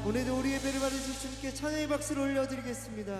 오늘도 우리 예배를 받으실 주님께 찬양의 박수를 올려드리겠습니다.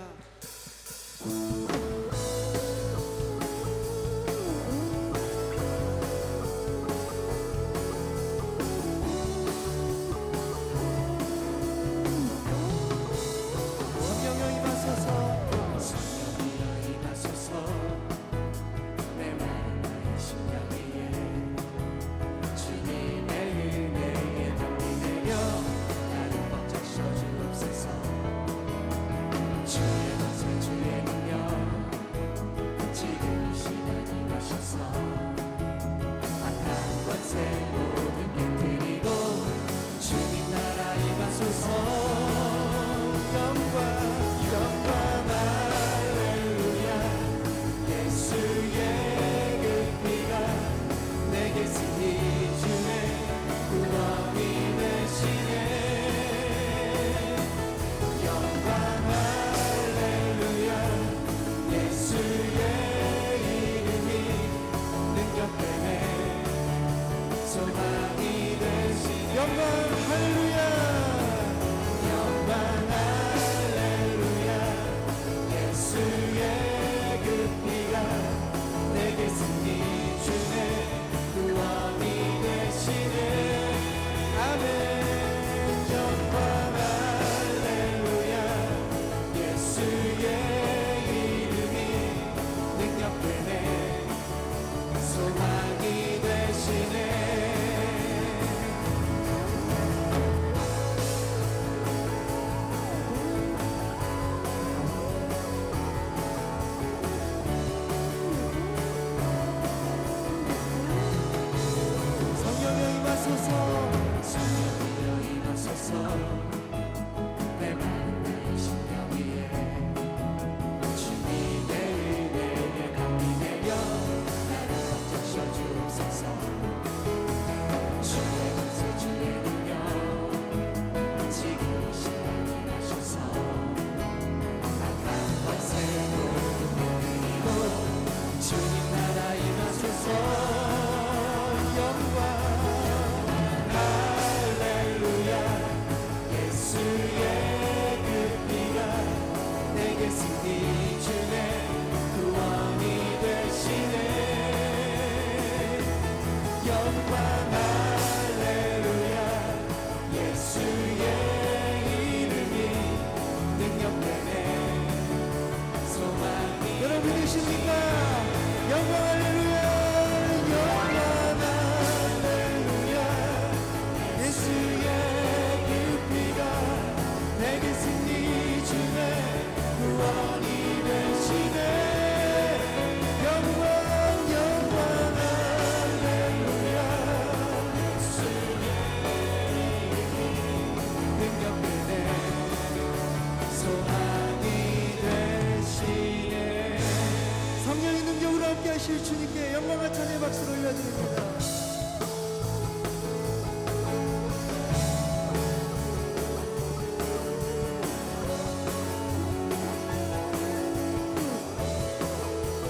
주님께 영광과 찬양의 박수를 올려드립니다.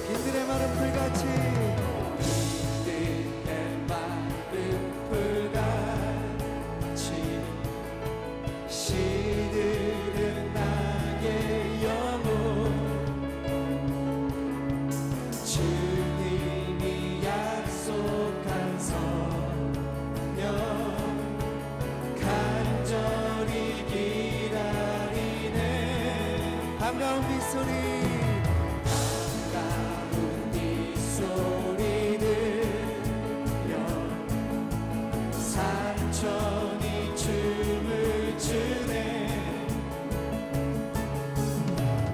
빈들의 마른 풀같이 시들은 나의 영혼 반가운 빗소리 들려 산천이 춤을 추네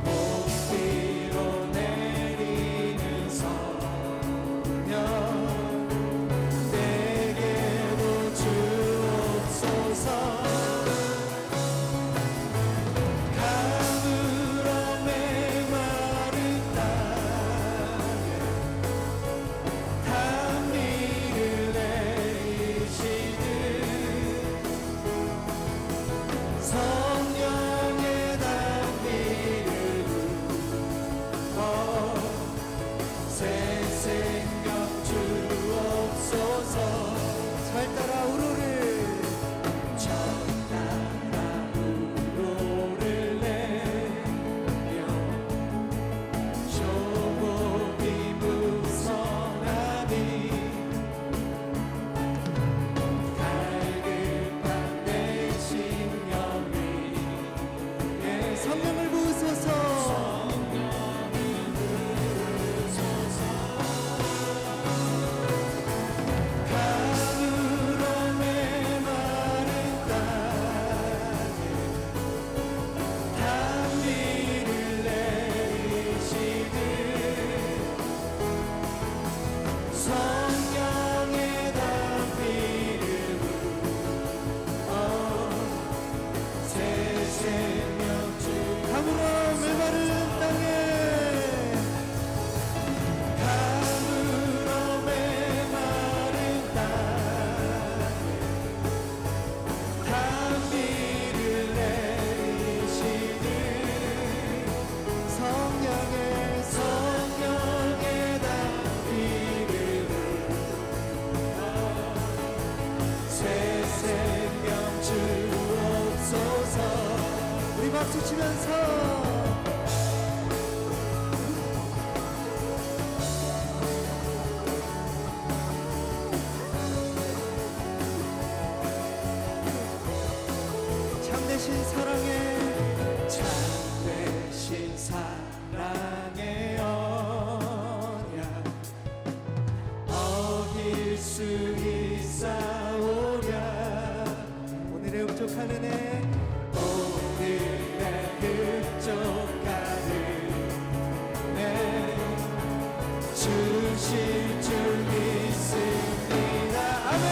봄비로 내리는 성령 내게로 주옵소서 박수 치면서 참되신 사랑에 참되신 사랑의 언약 어길 수 있사오랴. 오늘의 흡족한 은혜 오늘의 흡족한 은혜 주실 줄 믿습니다. 아멘.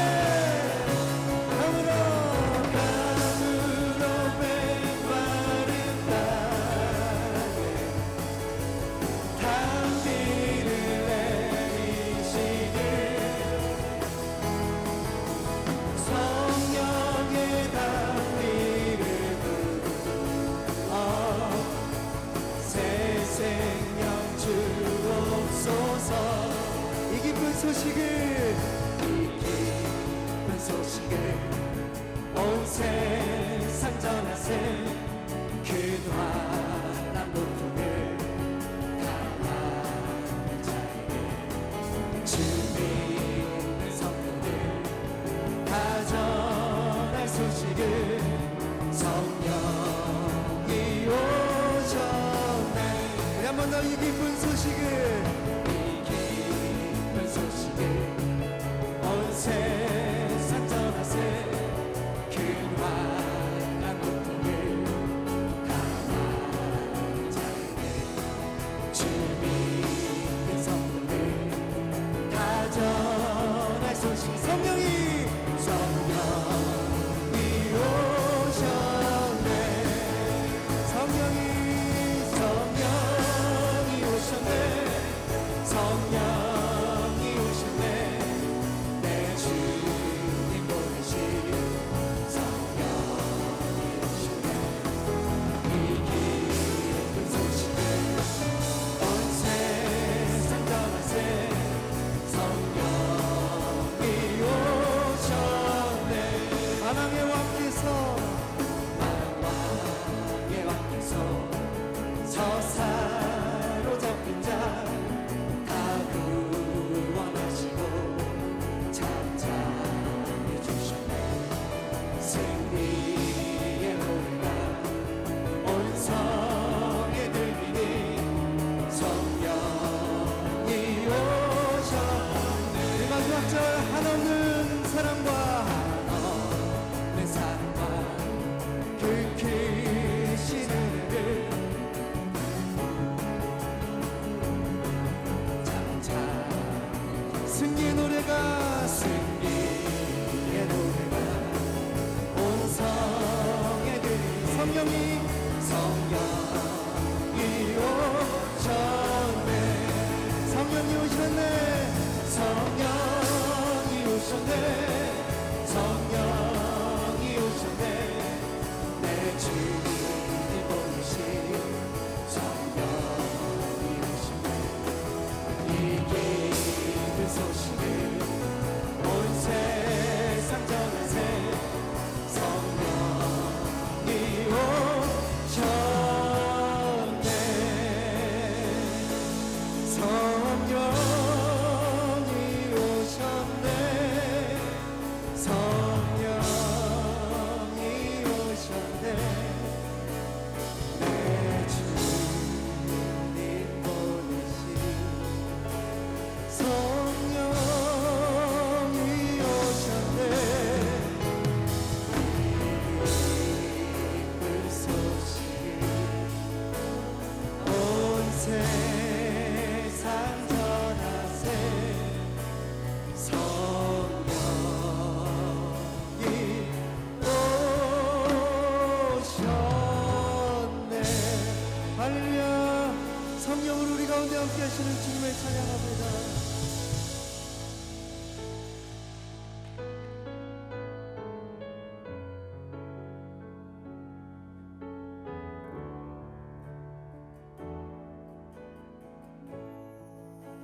이 기쁜 소식을 온 세상 전하세. 그동안 고통을 당한 자에게 주 믿는 성도들 다 전할 소식을. 성령이 오셨네. 우리 한 번 더 이 기쁜 소식을 온 세상 전하세. 그동안 고통을 당한 자에게 주 믿는 성도들 다 전할 소식. 성령이 오셨네. 성령이 오셨네. 성령이 오셨네. 내 주님 보내신 성령이 오셨네. 이 기쁜 소식을 온 세상 전하세. 성령이 오셨네. 만왕의 왕께서 저 사로잡힌 자 다 구원하시고 찾아내 주셨네. 승리의 노래가 온 성에 들리니 성령이 오셨네. 우리 마지막 절 한없는 사랑과 내 사랑과 그 크신 은혜를 승리의 노래가 온 성에 들리니 성령이 오셨네. 성령이 오셨네. 성령이 오셨네. 성령이 오셨네. 내 주님 보내신 성령이 오셨네. 이 기쁜 소식을 온 세상 전하세. 성령이 오셨네. 성령이 오셨네. 성령이 오셨네. 내 주님 보내신 성령이 오셨네. 기쁜 소식 온 세상 전하세. 성령이 오셨네. 할렐루야. 성령으로 우리 가운데 함께 하시는 주님을 찬양합니다.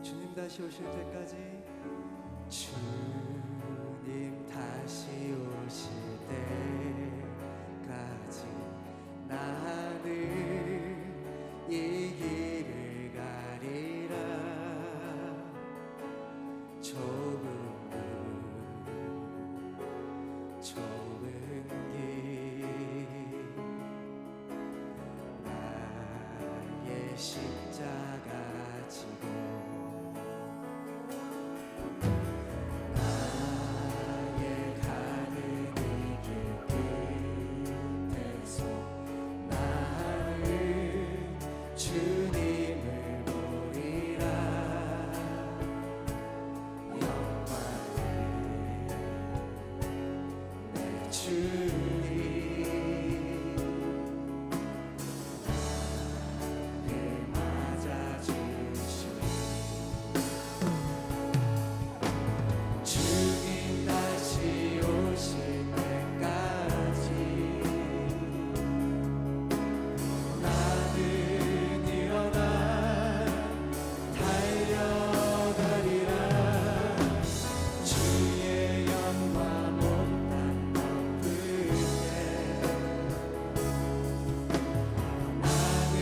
주님 다시 오실 때까지 주님 다시 오실 때까지 나는 십자가 지고 나의 가는 이 길 끝에서 나는 주님을 보리라. 영광을 내 주님 주님 다시 오실 때까지 나는 일어나 달려가리라. 주의 영광 온땅 덮을 때 나는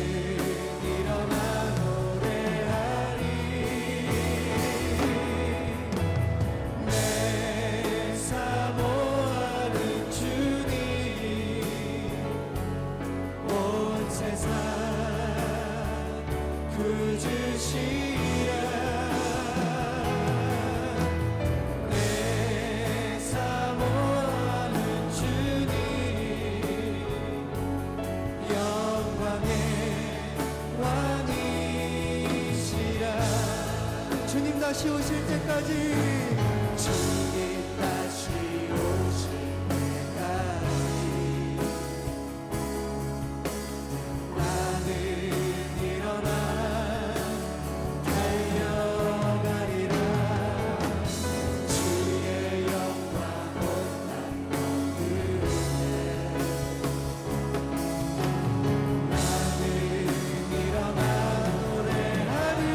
일어나 노래하리. 내 사모하는 주님 온 세상 구주시라. 내 사모하는 주님 영광의 왕이시라. 주님 다시 오실 때까지 주님 다시 오실 때까지 나는 일어나 달려가리라. 주의 영광 온땅 덮을 때 나는 일어나 노래하리.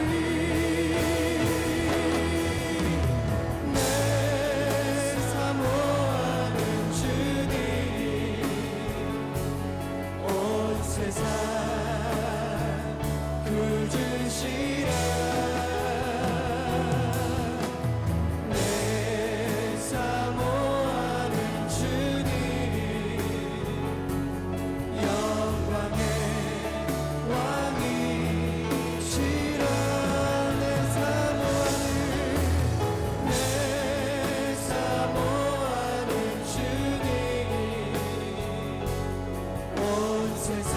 내 사모하는 주님 온 세상 구주시라. 내 사모하는 주님 영광의 왕이시라. 내 사모하는 주님 온 세상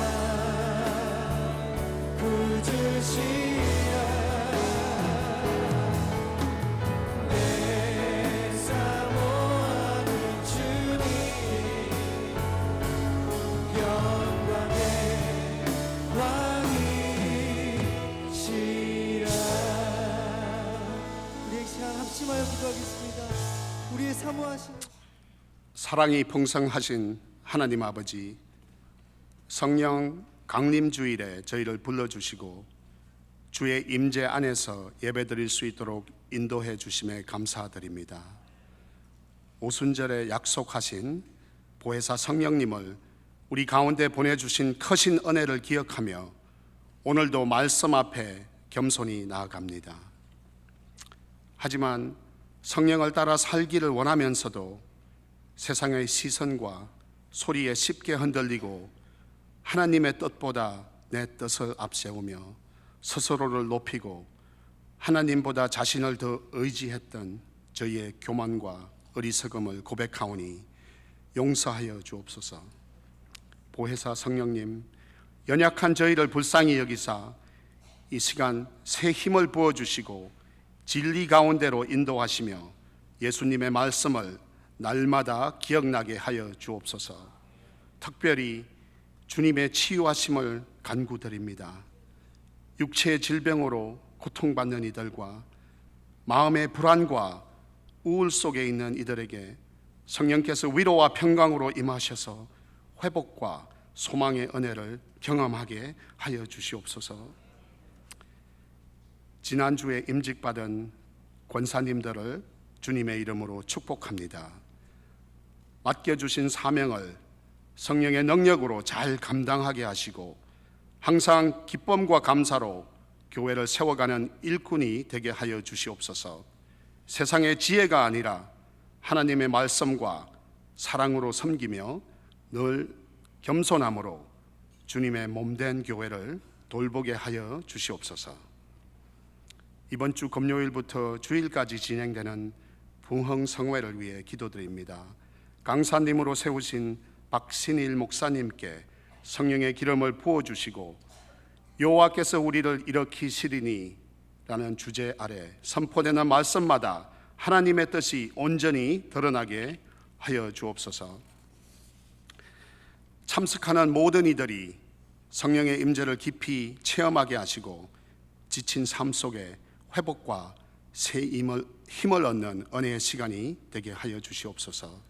구주시라. 내 사모하는 주님 영광의 왕이시라. 우리의 시간 합심하여 기도하겠습니다. 우리의 사모하신 사랑이 풍성하신 하나님 아버지, 성령 강림주일에 저희를 불러주시고 주의 임재 안에서 예배드릴 수 있도록 인도해 주심에 감사드립니다. 오순절에 약속하신 보혜사 성령님을 우리 가운데 보내주신 크신 은혜를 기억하며 오늘도 말씀 앞에 겸손히 나아갑니다. 하지만 성령을 따라 살기를 원하면서도 세상의 시선과 소리에 쉽게 흔들리고 하나님의 뜻보다 내 뜻을 앞세우며 스스로를 높이고 하나님보다 자신을 더 의지했던 저희의 교만과 어리석음을 고백하오니 용서하여 주옵소서. 보혜사 성령님, 연약한 저희를 불쌍히 여기사 이 시간 새 힘을 부어주시고 진리 가운데로 인도하시며 예수님의 말씀을 날마다 기억나게 하여 주옵소서. 특별히 주님의 치유하심을 간구드립니다. 육체의 질병으로 고통받는 이들과 마음의 불안과 우울 속에 있는 이들에게 성령께서 위로와 평강으로 임하셔서 회복과 소망의 은혜를 경험하게 하여 주시옵소서. 지난주에 임직받은 권사님들을 주님의 이름으로 축복합니다. 맡겨주신 사명을 성령의 능력으로 잘 감당하게 하시고 항상 기쁨과 감사로 교회를 세워가는 일꾼이 되게 하여 주시옵소서. 세상의 지혜가 아니라 하나님의 말씀과 사랑으로 섬기며 늘 겸손함으로 주님의 몸된 교회를 돌보게 하여 주시옵소서. 이번 주 금요일부터 주일까지 진행되는 부흥성회를 위해 기도드립니다. 강사님으로 세우신 박신일 목사님께 성령의 기름을 부어주시고 여호와께서 우리를 일으키시리니 라는 주제 아래 선포되는 말씀마다 하나님의 뜻이 온전히 드러나게 하여 주옵소서. 참석하는 모든 이들이 성령의 임재를 깊이 체험하게 하시고 지친 삶 속에 회복과 새 힘을 얻는 은혜의 시간이 되게 하여 주시옵소서.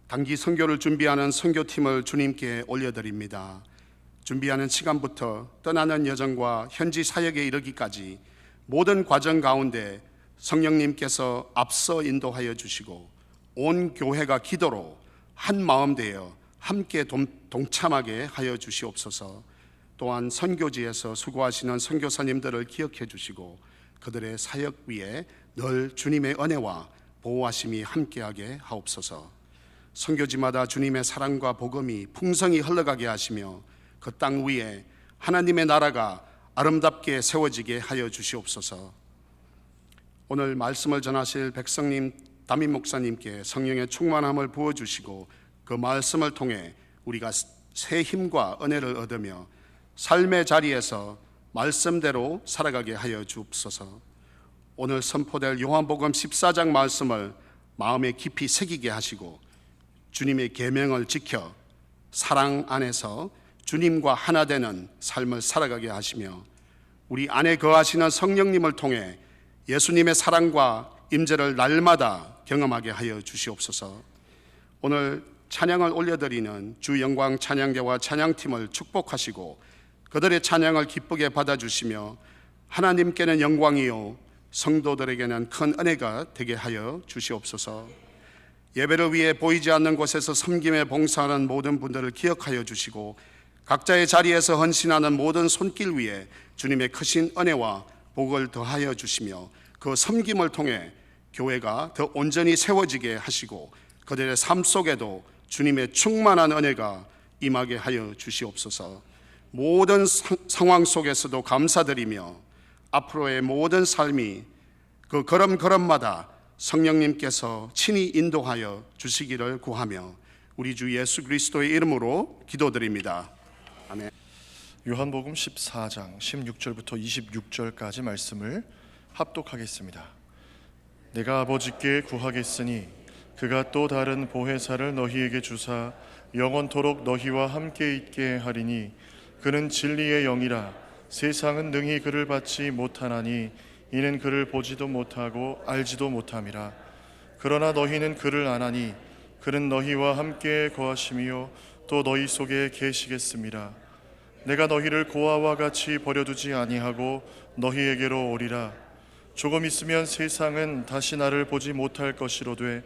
단기 선교를 준비하는 선교팀을 주님께 올려드립니다. 준비하는 시간부터 떠나는 여정과 현지 사역에 이르기까지 모든 과정 가운데 성령님께서 앞서 인도하여 주시고 온 교회가 기도로 한 마음 되어 함께 동참하게 하여 주시옵소서. 또한 선교지에서 수고하시는 선교사님들을 기억해 주시고 그들의 사역 위에 늘 주님의 은혜와 보호하심이 함께하게 하옵소서. 선교지마다 주님의 사랑과 복음이 풍성히 흘러가게 하시며 그 땅 위에 하나님의 나라가 아름답게 세워지게 하여 주시옵소서. 오늘 말씀을 전하실 백성님 담임 목사님께 성령의 충만함을 부어주시고 그 말씀을 통해 우리가 새 힘과 은혜를 얻으며 삶의 자리에서 말씀대로 살아가게 하여 주옵소서. 오늘 선포될 요한복음 14장 말씀을 마음에 깊이 새기게 하시고 주님의 계명을 지켜 사랑 안에서 주님과 하나 되는 삶을 살아가게 하시며 우리 안에 거하시는 성령님을 통해 예수님의 사랑과 임재를 날마다 경험하게 하여 주시옵소서. 오늘 찬양을 올려드리는 주 영광 찬양대와 찬양팀을 축복하시고 그들의 찬양을 기쁘게 받아주시며 하나님께는 영광이요 성도들에게는 큰 은혜가 되게 하여 주시옵소서. 예배를 위해 보이지 않는 곳에서 섬김에 봉사하는 모든 분들을 기억하여 주시고 각자의 자리에서 헌신하는 모든 손길 위에 주님의 크신 은혜와 복을 더하여 주시며 그 섬김을 통해 교회가 더 온전히 세워지게 하시고 그들의 삶 속에도 주님의 충만한 은혜가 임하게 하여 주시옵소서. 모든 상황 속에서도 감사드리며 앞으로의 모든 삶이 그 걸음걸음마다 성령님께서 친히 인도하여 주시기를 구하며 우리 주 예수 그리스도의 이름으로 기도드립니다. 아멘. 요한복음 14장 16절부터 26절까지 말씀을 합독하겠습니다. 내가 아버지께 구하겠으니 그가 또 다른 보혜사를 너희에게 주사 영원토록 너희와 함께 있게 하리니 그는 진리의 영이라. 세상은 능히 그를 받지 못하나니 이는 그를 보지도 못하고 알지도 못함이라. 그러나 너희는 그를 아나니 그는 너희와 함께 거하심이요 또 너희 속에 계시겠습니다. 내가 너희를 고아와 같이 버려두지 아니하고 너희에게로 오리라. 조금 있으면 세상은 다시 나를 보지 못할 것이로되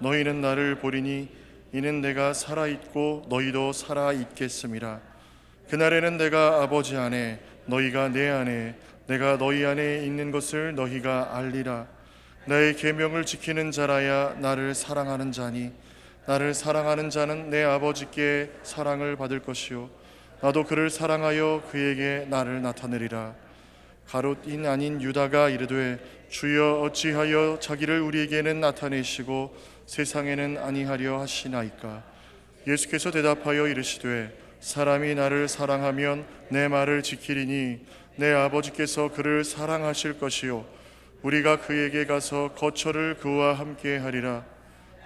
너희는 나를 보리니 이는 내가 살아있고 너희도 살아있겠음이라. 그날에는 내가 아버지 안에 너희가 내 안에 내가 너희 안에 있는 것을 너희가 알리라. 나의 계명을 지키는 자라야 나를 사랑하는 자니 나를 사랑하는 자는 내 아버지께 사랑을 받을 것이요 나도 그를 사랑하여 그에게 나를 나타내리라. 가롯인 아닌 유다가 이르되 주여 어찌하여 자기를 우리에게는 나타내시고 세상에는 아니하려 하시나이까. 예수께서 대답하여 이르시되 사람이 나를 사랑하면 내 말을 지키리니 내 아버지께서 그를 사랑하실 것이요 우리가 그에게 가서 거처를 그와 함께 하리라.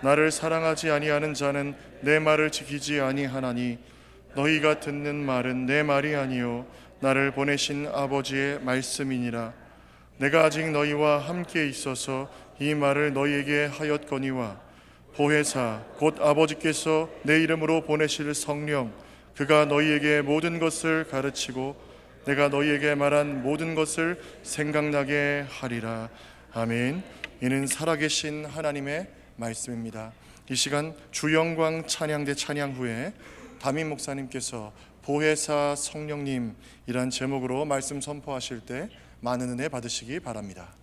나를 사랑하지 아니하는 자는 내 말을 지키지 아니하나니 너희가 듣는 말은 내 말이 아니요 나를 보내신 아버지의 말씀이니라. 내가 아직 너희와 함께 있어서 이 말을 너희에게 하였거니와 보혜사 곧 아버지께서 내 이름으로 보내실 성령 그가 너희에게 모든 것을 가르치고 내가 너희에게 말한 모든 것을 생각나게 하리라. 아멘. 이는 살아계신 하나님의 말씀입니다. 이 시간 주영광 찬양대 찬양 후에 담임 목사님께서 보혜사 성령님이란 제목으로 말씀 선포하실 때 많은 은혜 받으시기 바랍니다.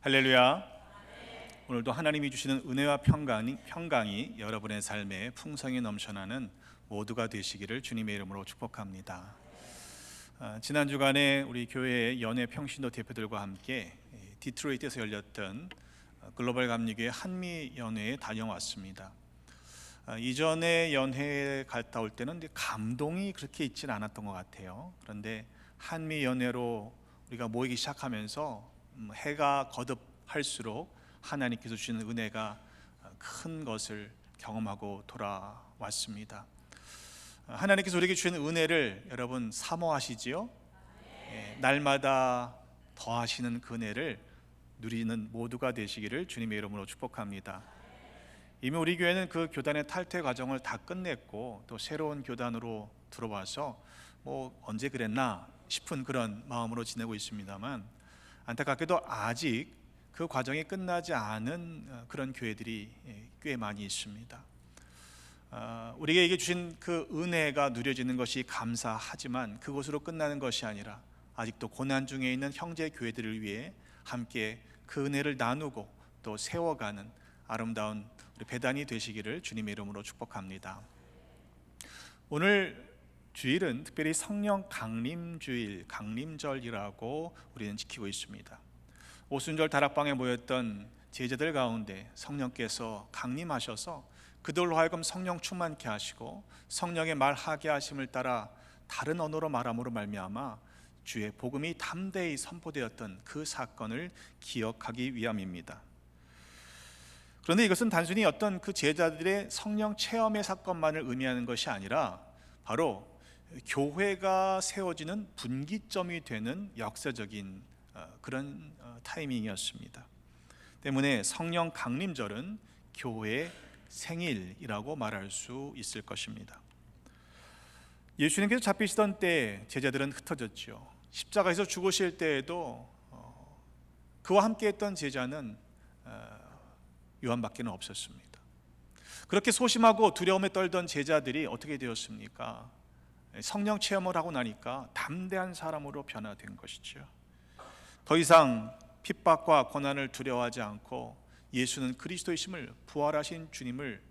할렐루야. 오늘도 하나님이 주시는 은혜와 평강이 여러분의 삶에 풍성히 넘쳐나는 모두가 되시기를 주님의 이름으로 축복합니다. 지난 주간에 우리 교회의 연회 평신도 대표들과 함께 디트로이트에서 열렸던 글로벌 감리교회 한미 연회에 다녀왔습니다. 이전에 연회에 갔다 올 때는 감동이 그렇게 있지는 않았던 것 같아요. 그런데 한미 연회로 우리가 모이기 시작하면서 해가 거듭할수록 하나님께서 주시는 은혜가 큰 것을 경험하고 돌아왔습니다. 하나님께서 우리에게 주시는 은혜를 여러분 사모하시지요? 날마다 더하시는 그 은혜를 누리는 모두가 되시기를 주님의 이름으로 축복합니다. 이미 우리 교회는 그 교단의 탈퇴 과정을 다 끝냈고 또 새로운 교단으로 들어와서 언제 그랬나 싶은 그런 마음으로 지내고 있습니다만, 안타깝게도 아직 그 과정이 끝나지 않은 그런 교회들이 꽤 많이 있습니다. 우리에게 주신 그 은혜가 누려지는 것이 감사하지만 그것으로 끝나는 것이 아니라 아직도 고난 중에 있는 형제 교회들을 위해 함께 그 은혜를 나누고 또 세워가는 아름다운 우리 배단이 되시기를 주님의 이름으로 축복합니다. 오늘 주일은 특별히 성령 강림주일, 강림절이라고 우리는 지키고 있습니다. 오순절 다락방에 모였던 제자들 가운데 성령께서 강림하셔서 그들로 하여금 성령 충만케 하시고 성령의 말하게 하심을 따라 다른 언어로 말함으로 말미암아 주의 복음이 담대히 선포되었던 그 사건을 기억하기 위함입니다. 그런데 이것은 단순히 어떤 그 제자들의 성령 체험의 사건만을 의미하는 것이 아니라 바로 교회가 세워지는 분기점이 되는 역사적인 그런 타이밍이었습니다. 때문에 성령 강림절은 교회의 생일이라고 말할 수 있을 것입니다. 예수님께서 잡히시던 때 제자들은 흩어졌죠. 십자가에서 죽으실 때에도 그와 함께했던 제자는 요한밖에는 없었습니다. 그렇게 소심하고 두려움에 떨던 제자들이 어떻게 되었습니까? 성령 체험을 하고 나니까 담대한 사람으로 변화된 것이죠. 더 이상 핍박과 고난을 두려워하지 않고 예수는 그리스도이심을, 부활하신 주님을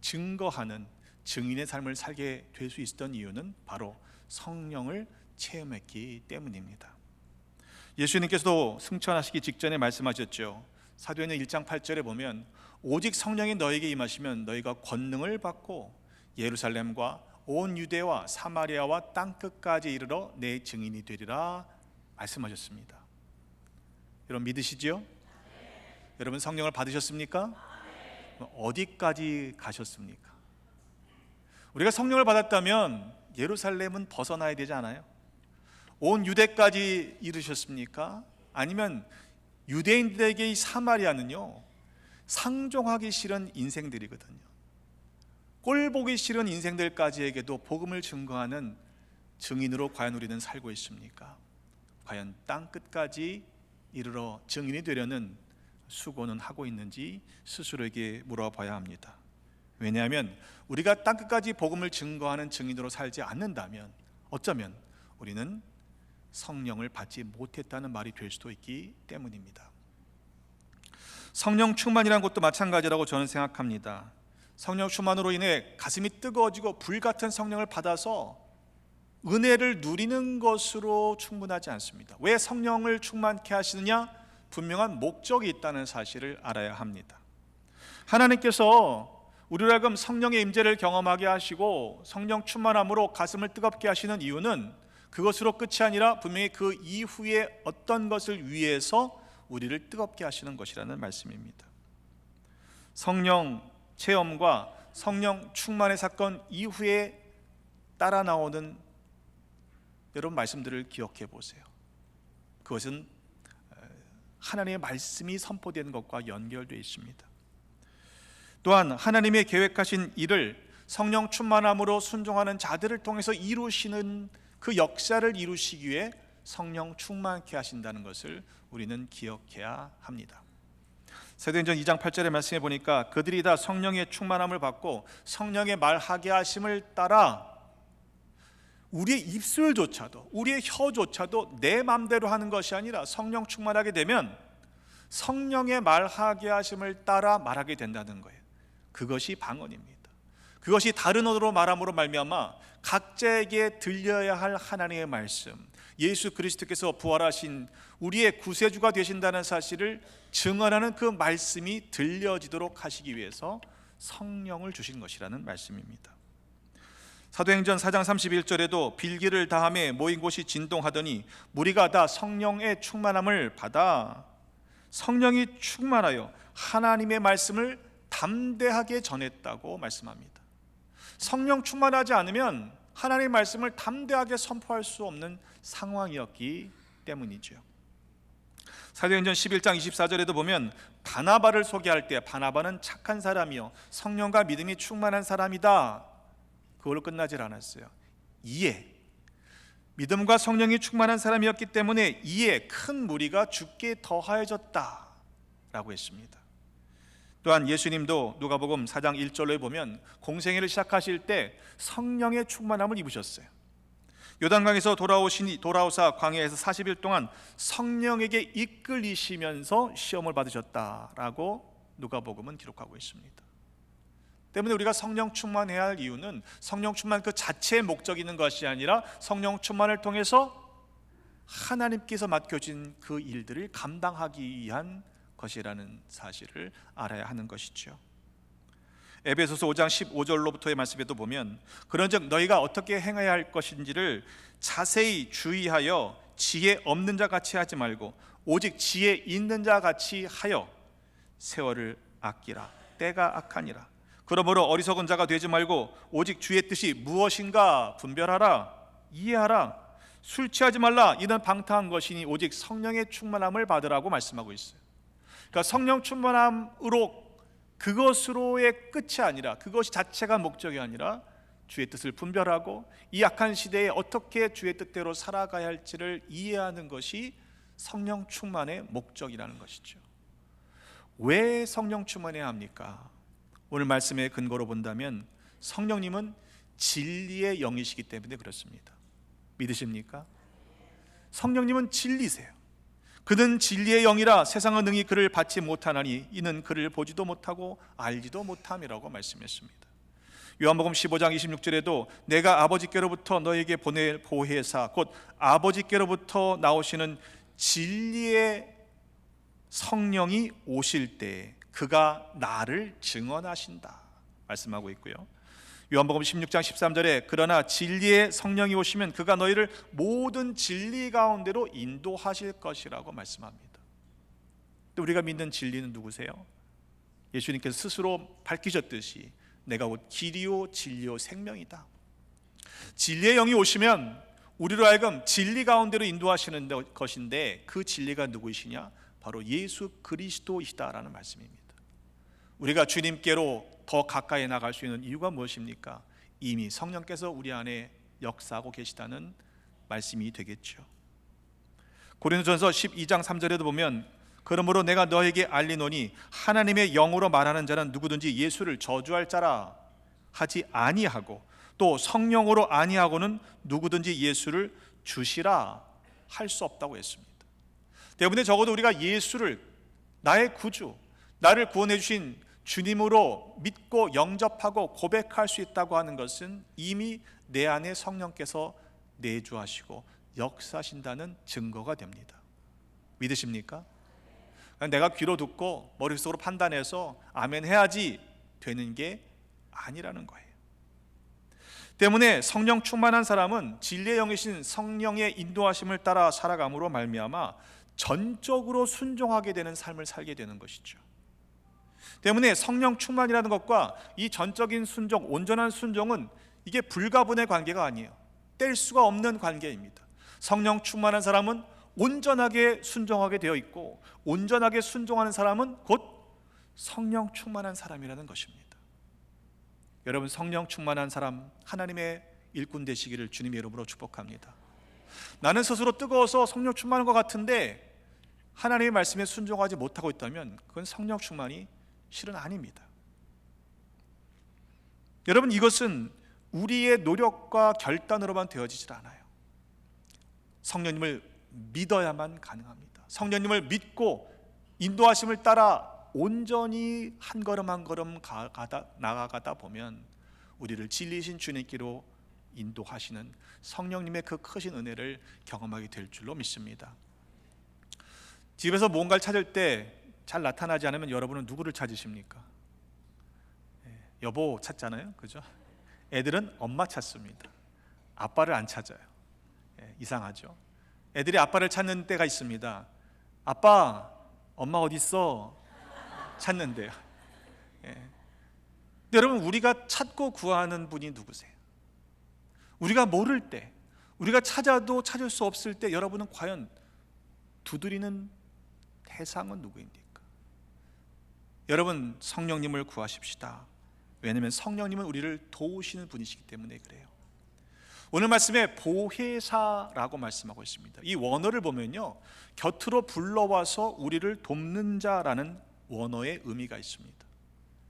증거하는 증인의 삶을 살게 될 수 있었던 이유는 바로 성령을 체험했기 때문입니다. 예수님께서도 승천하시기 직전에 말씀하셨죠. 사도행전 1장 8절에 보면 오직 성령이 너에게 임하시면 너희가 권능을 받고 예루살렘과 온 유대와 사마리아와 땅끝까지 이르러 내 증인이 되리라 말씀하셨습니다. 여러분 믿으시지요? 여러분 성령을 받으셨습니까? 어디까지 가셨습니까? 우리가 성령을 받았다면 예루살렘은 벗어나야 되지 않아요? 온 유대까지 이르셨습니까? 아니면 유대인들에게 이 사마리아는요, 상종하기 싫은 인생들이거든요. 꼴보기 싫은 인생들까지에게도 복음을 증거하는 증인으로 과연 우리는 살고 있습니까? 과연 땅끝까지 이르러 증인이 되려는 수고는 하고 있는지 스스로에게 물어봐야 합니다. 왜냐하면 우리가 땅끝까지 복음을 증거하는 증인으로 살지 않는다면 어쩌면 우리는 성령을 받지 못했다는 말이 될 수도 있기 때문입니다. 성령 충만이라는 것도 마찬가지라고 저는 생각합니다. 성령 충만으로 인해 가슴이 뜨거워지고 불같은 성령을 받아서 은혜를 누리는 것으로 충분하지 않습니다. 왜 성령을 충만케 하시느냐? 분명한 목적이 있다는 사실을 알아야 합니다. 하나님께서 우리로 하여금 성령의 임재를 경험하게 하시고 성령 충만함으로 가슴을 뜨겁게 하시는 이유는 그것으로 끝이 아니라 분명히 그 이후에 어떤 것을 위해서 우리를 뜨겁게 하시는 것이라는 말씀입니다. 성령 체험과 성령 충만의 사건 이후에 따라 나오는 여러분 말씀들을 기억해 보세요. 그것은 하나님의 말씀이 선포된 것과 연결되어 있습니다. 또한 하나님의 계획하신 일을 성령 충만함으로 순종하는 자들을 통해서 이루시는 그 역사를 이루시기 위해 성령 충만케 하신다는 것을 우리는 기억해야 합니다. 사도행전 2장 8절의 말씀에 보니까 그들이 다 성령의 충만함을 받고 성령의 말하게 하심을 따라 우리의 입술조차도, 우리의 혀조차도 내 맘대로 하는 것이 아니라 성령 충만하게 되면 성령의 말하게 하심을 따라 말하게 된다는 거예요. 그것이 방언입니다. 그것이 다른 언어로 말함으로 말미암아 각자에게 들려야 할 하나님의 말씀, 예수 그리스도께서 부활하신 우리의 구세주가 되신다는 사실을 증언하는 그 말씀이 들려지도록 하시기 위해서 성령을 주신 것이라는 말씀입니다. 사도행전 4장 31절에도 빌기를 다함에 모인 곳이 진동하더니 무리가 다 성령의 충만함을 받아 성령이 충만하여 하나님의 말씀을 담대하게 전했다고 말씀합니다. 성령 충만하지 않으면 하나님의 말씀을 담대하게 선포할 수 없는 상황이었기 때문이죠. 사도행전 11장 24절에도 보면 바나바를 소개할 때 바나바는 착한 사람이요 성령과 믿음이 충만한 사람이다, 그걸로 끝나질 않았어요. 이에 믿음과 성령이 충만한 사람이었기 때문에 이에 큰 무리가 죽게 더하여졌다라고 했습니다. 또한 예수님도 누가복음 4장 1절에 보면 공생애를 시작하실 때 성령의 충만함을 입으셨어요. 요단강에서 돌아오사 광야에서 40일 동안 성령에게 이끌리시면서 시험을 받으셨다라고 누가복음은 기록하고 있습니다. 때문에 우리가 성령 충만해야 할 이유는 성령 충만 그 자체의 목적이 있는 것이 아니라 성령 충만을 통해서 하나님께서 맡겨진 그 일들을 감당하기 위한 것이라는 사실을 알아야 하는 것이죠. 에베소서 5장 15절로부터의 말씀에도 보면 그런즉 너희가 어떻게 행해야 할 것인지를 자세히 주의하여 지혜 없는 자 같이 하지 말고 오직 지혜 있는 자 같이 하여 세월을 아끼라. 때가 악하니라. 그러므로 어리석은 자가 되지 말고 오직 주의 뜻이 무엇인가 분별하라. 이해하라. 술 취하지 말라. 이는 방탕한 것이니 오직 성령의 충만함을 받으라고 말씀하고 있어요. 그러니까 성령 충만함으로 그것으로의 끝이 아니라, 그것이 자체가 목적이 아니라 주의 뜻을 분별하고 이 악한 시대에 어떻게 주의 뜻대로 살아가야 할지를 이해하는 것이 성령 충만의 목적이라는 것이죠. 왜 성령 충만해야 합니까? 오늘 말씀의 근거로 본다면 성령님은 진리의 영이시기 때문에 그렇습니다. 믿으십니까? 성령님은 진리세요. 그는 진리의 영이라 세상은 능히 그를 받지 못하나니 이는 그를 보지도 못하고 알지도 못함이라고 말씀했습니다. 요한복음 15장 26절에도 내가 아버지께로부터 너에게 보낼 보혜사 곧 아버지께로부터 나오시는 진리의 성령이 오실 때 그가 나를 증언하신다 말씀하고 있고요. 요한복음 16장 13절에 그러나 진리의 성령이 오시면 그가 너희를 모든 진리 가운데로 인도하실 것이라고 말씀합니다. 또 우리가 믿는 진리는 누구세요? 예수님께서 스스로 밝히셨듯이 내가 곧 길이요 진리요 생명이다. 진리의 영이 오시면 우리로 하여금 진리 가운데로 인도하시는 것인데 그 진리가 누구이시냐? 바로 예수 그리스도이시다라는 말씀입니다. 우리가 주님께로 더 가까이 나갈 수 있는 이유가 무엇입니까? 이미 성령께서 우리 안에 역사하고 계시다는 말씀이 되겠죠. 고린도전서 12장 3절에도 보면 그러므로 내가 너에게 알리노니 하나님의 영으로 말하는 자는 누구든지 예수를 저주할 자라 하지 아니하고 또 성령으로 아니하고는 누구든지 예수를 주시라 할 수 없다고 했습니다. 때문에 적어도 우리가 예수를 나의 구주, 나를 구원해 주신 주님으로 믿고 영접하고 고백할 수 있다고 하는 것은 이미 내 안에 성령께서 내주하시고 역사하신다는 증거가 됩니다. 믿으십니까? 내가 귀로 듣고 머릿속으로 판단해서 아멘 해야지 되는 게 아니라는 거예요. 때문에 성령 충만한 사람은 진리의 영이신 성령의 인도하심을 따라 살아감으로 말미암아 전적으로 순종하게 되는 삶을 살게 되는 것이죠. 때문에 성령 충만이라는 것과 이 전적인 순종, 온전한 순종은 이게 불가분의 관계가 아니에요. 뗄 수가 없는 관계입니다. 성령 충만한 사람은 온전하게 순종하게 되어 있고 온전하게 순종하는 사람은 곧 성령 충만한 사람이라는 것입니다. 여러분, 성령 충만한 사람 하나님의 일꾼 되시기를 주님의 이름으로 축복합니다. 나는 스스로 뜨거워서 성령 충만한 것 같은데 하나님의 말씀에 순종하지 못하고 있다면 그건 성령 충만이 실은 아닙니다. 여러분, 이것은 우리의 노력과 결단으로만 되어지질 않아요. 성령님을 믿어야만 가능합니다. 성령님을 믿고 인도하심을 따라 온전히 한 걸음 한 걸음 나아가다 보면 우리를 진리신 주님께로 인도하시는 성령님의 그 크신 은혜를 경험하게 될 줄로 믿습니다. 집에서 뭔가를 찾을 때 잘 나타나지 않으면 여러분은 누구를 찾으십니까? 여보 찾잖아요, 그죠? 애들은 엄마 찾습니다. 아빠를 안 찾아요. 이상하죠? 애들이 아빠를 찾는 때가 있습니다. 아빠, 엄마 어디 있어? 찾는데요. 근데 여러분, 우리가 찾고 구하는 분이 누구세요? 우리가 모를 때, 우리가 찾아도 찾을 수 없을 때 여러분은 과연 두드리는 대상은 누구입니까? 여러분, 성령님을 구하십시다. 왜냐하면 성령님은 우리를 도우시는 분이시기 때문에 그래요. 오늘 말씀에 보혜사라고 말씀하고 있습니다. 이 원어를 보면요, 곁으로 불러와서 우리를 돕는 자라는 원어의 의미가 있습니다.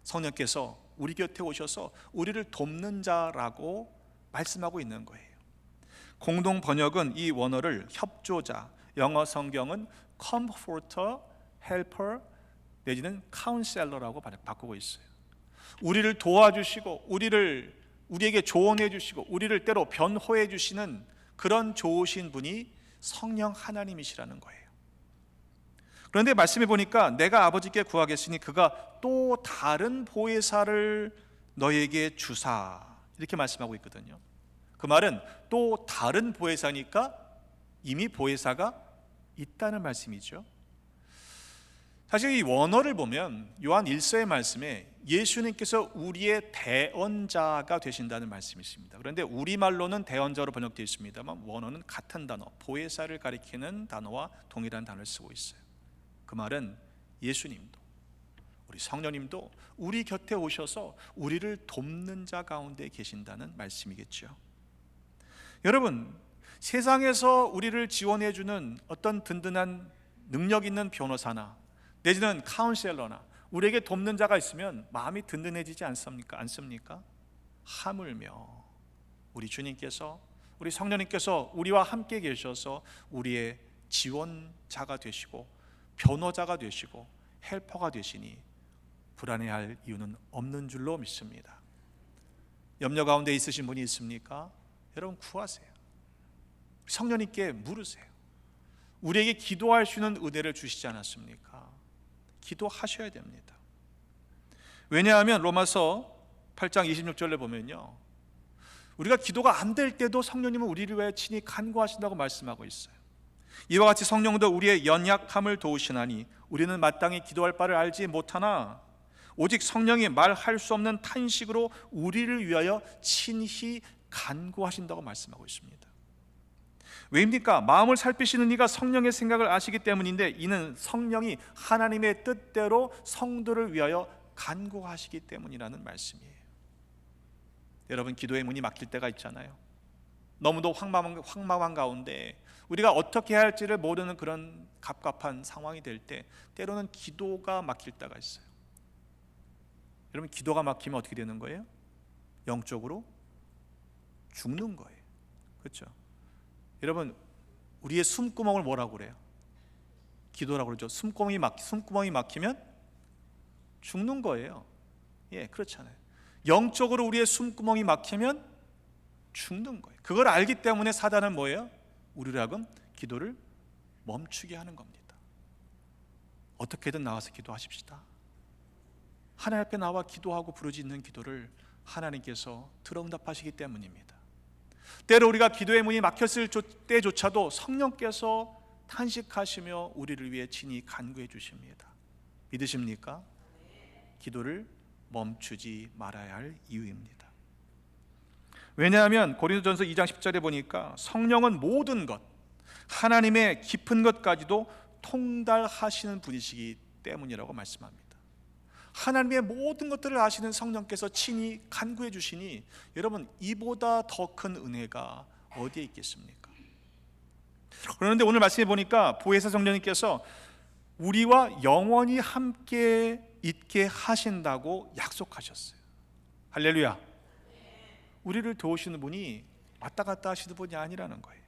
성령께서 우리 곁에 오셔서 우리를 돕는 자라고 말씀하고 있는 거예요. 공동 번역은 이 원어를 협조자, 영어 성경은 comforter, helper 내지는 counselor라고 바꾸고 있어요. 우리를 도와주시고 우리에게 조언해 주시고 우리를 때로 변호해 주시는 그런 좋으신 분이 성령 하나님이시라는 거예요. 그런데 말씀해 보니까 내가 아버지께 구하겠으니 그가 또 다른 보혜사를 너에게 주사, 이렇게 말씀하고 있거든요. 그 말은 또 다른 보혜사니까 이미 보혜사가 있다는 말씀이죠. 사실 이 원어를 보면 요한 1서의 말씀에 예수님께서 우리의 대언자가 되신다는 말씀이 있습니다. 그런데 우리말로는 대언자로 번역되어 있습니다만 원어는 같은 단어, 보혜사를 가리키는 단어와 동일한 단어를 쓰고 있어요. 그 말은 예수님도 우리 성령님도 우리 곁에 오셔서 우리를 돕는 자 가운데 계신다는 말씀이겠죠. 여러분, 세상에서 우리를 지원해 주는 어떤 든든한 능력 있는 변호사나 내지는 카운셀러나 우리에게 돕는 자가 있으면 마음이 든든해지지 않습니까? 하물며 우리 주님께서, 우리 성령님께서 우리와 함께 계셔서 우리의 지원자가 되시고 변호자가 되시고 헬퍼가 되시니 불안해할 이유는 없는 줄로 믿습니다. 염려 가운데 있으신 분이 있습니까? 여러분, 구하세요. 성령님께 물으세요. 우리에게 기도할 수 있는 은혜를 주시지 않았습니까? 기도하셔야 됩니다. 왜냐하면 로마서 8장 26절에 보면요, 우리가 기도가 안 될 때도 성령님은 우리를 위해 친히 간구하신다고 말씀하고 있어요. 이와 같이 성령도 우리의 연약함을 도우시나니 우리는 마땅히 기도할 바를 알지 못하나 오직 성령이 말할 수 없는 탄식으로 우리를 위하여 친히 간구하신다고 말씀하고 있습니다. 왜입니까? 마음을 살피시는 이가 성령의 생각을 아시기 때문인데 이는 성령이 하나님의 뜻대로 성도를 위하여 간구하시기 때문이라는 말씀이에요. 여러분, 기도의 문이 막힐 때가 있잖아요. 너무도 황망한 가운데 우리가 어떻게 해야 할지를 모르는 그런 갑갑한 상황이 될 때 때로는 기도가 막힐 때가 있어요. 여러분, 기도가 막히면 어떻게 되는 거예요? 영적으로 죽는 거예요. 그렇죠? 여러분, 우리의 숨구멍을 뭐라고 그래요? 기도라고 그러죠. 숨구멍이 막히면 죽는 거예요. 예, 그렇잖아요. 영적으로 우리의 숨구멍이 막히면 죽는 거예요. 그걸 알기 때문에 사단은 뭐예요? 우리를 하여금 기도를 멈추게 하는 겁니다. 어떻게든 나와서 기도하십시다. 하나님 앞에 나와 기도하고 부르짖는 기도를 하나님께서 들어응답하시기 때문입니다. 때로 우리가 기도의 문이 막혔을 때조차도 성령께서 탄식하시며 우리를 위해 친히 간구해 주십니다. 믿으십니까? 기도를 멈추지 말아야 할 이유입니다. 왜냐하면 고린도전서 2장 10절에 보니까 성령은 모든 것, 하나님의 깊은 것까지도 통달하시는 분이시기 때문이라고 말씀합니다. 하나님의 모든 것들을 아시는 성령께서 친히 간구해 주시니 여러분, 이보다 더 큰 은혜가 어디에 있겠습니까? 그런데 오늘 말씀해 보니까 보혜사 성령님께서 우리와 영원히 함께 있게 하신다고 약속하셨어요. 할렐루야. 우리를 도우시는 분이 왔다 갔다 하시는 분이 아니라는 거예요.